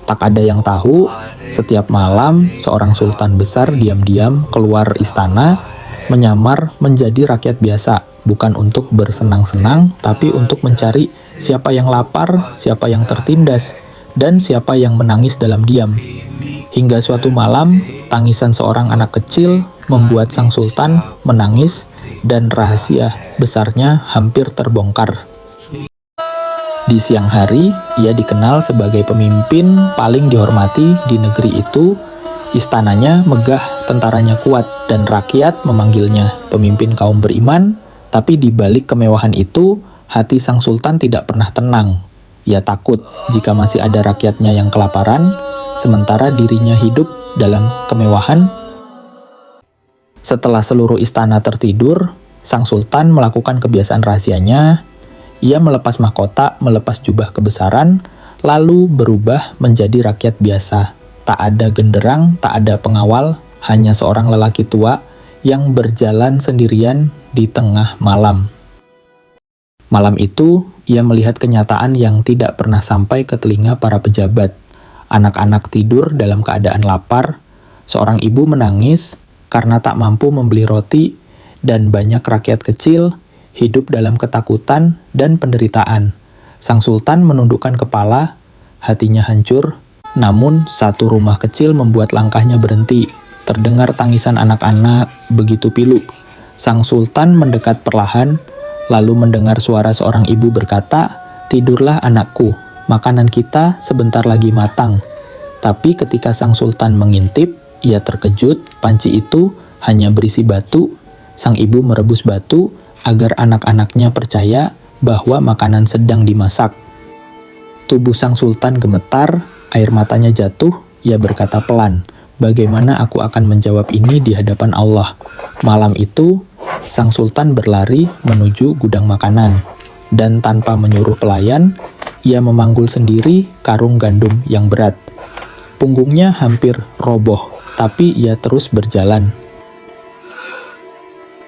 Tak ada yang tahu, setiap malam seorang sultan besar diam-diam keluar istana, menyamar menjadi rakyat biasa, bukan untuk bersenang-senang, tapi untuk mencari siapa yang lapar, siapa yang tertindas, dan siapa yang menangis dalam diam. Hingga suatu malam, tangisan seorang anak kecil membuat sang sultan menangis, dan rahasia besarnya hampir terbongkar. Di siang hari, ia dikenal sebagai pemimpin paling dihormati di negeri itu. Istananya megah, tentaranya kuat, dan rakyat memanggilnya pemimpin kaum beriman. Tapi di balik kemewahan itu, hati sang sultan tidak pernah tenang. Ia takut jika masih ada rakyatnya yang kelaparan, sementara dirinya hidup dalam kemewahan. Setelah seluruh istana tertidur, sang sultan melakukan kebiasaan rahasianya. Ia melepas mahkota, melepas jubah kebesaran, lalu berubah menjadi rakyat biasa. Tak ada genderang, tak ada pengawal, hanya seorang lelaki tua yang berjalan sendirian di tengah malam. Malam itu, ia melihat kenyataan yang tidak pernah sampai ke telinga para pejabat. Anak-anak tidur dalam keadaan lapar, seorang ibu menangis karena tak mampu membeli roti, dan banyak rakyat kecil hidup dalam ketakutan dan penderitaan. Sang sultan menundukkan kepala, hatinya hancur, namun satu rumah kecil membuat langkahnya berhenti. Terdengar tangisan anak-anak begitu pilu. Sang sultan mendekat perlahan, lalu mendengar suara seorang ibu berkata, "Tidurlah anakku, makanan kita sebentar lagi matang." Tapi ketika sang sultan mengintip, ia terkejut, panci itu hanya berisi batu. Sang ibu merebus batu agar anak-anaknya percaya bahwa makanan sedang dimasak. Tubuh sang sultan gemetar, air matanya jatuh, ia berkata pelan, "Bagaimana aku akan menjawab ini di hadapan Allah?" Malam itu, sang sultan berlari menuju gudang makanan, dan tanpa menyuruh pelayan, ia memanggul sendiri karung gandum yang berat. Punggungnya hampir roboh, tapi ia terus berjalan.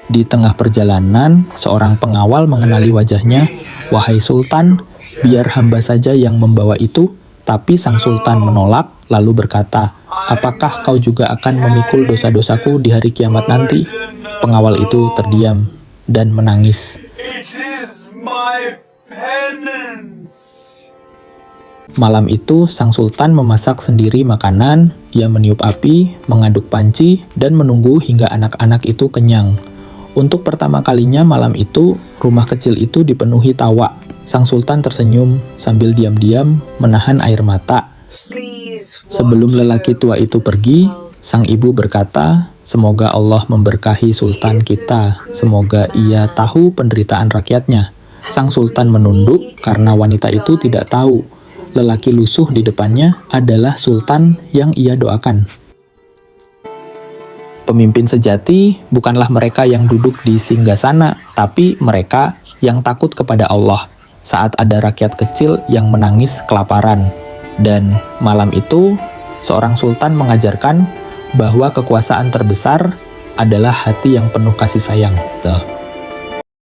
Di tengah perjalanan, seorang pengawal mengenali wajahnya. "Wahai Sultan, biar hamba saja yang membawa itu." Tapi sang sultan menolak, lalu berkata, "Apakah kau juga akan memikul dosa-dosaku di hari kiamat nanti?" Pengawal itu terdiam dan menangis. Malam itu, sang sultan memasak sendiri makanan, ia meniup api, mengaduk panci, dan menunggu hingga anak-anak itu kenyang. Untuk pertama kalinya malam itu, rumah kecil itu dipenuhi tawa. Sang sultan tersenyum sambil diam-diam menahan air mata. Sebelum lelaki tua itu pergi, sang ibu berkata, "Semoga Allah memberkahi sultan kita. Semoga ia tahu penderitaan rakyatnya." Sang sultan menunduk karena wanita itu tidak tahu lelaki lusuh di depannya adalah sultan yang ia doakan. Pemimpin sejati bukanlah mereka yang duduk di singgasana, tapi mereka yang takut kepada Allah saat ada rakyat kecil yang menangis kelaparan. Dan malam itu, seorang sultan mengajarkan bahwa kekuasaan terbesar adalah hati yang penuh kasih sayang. Tuh.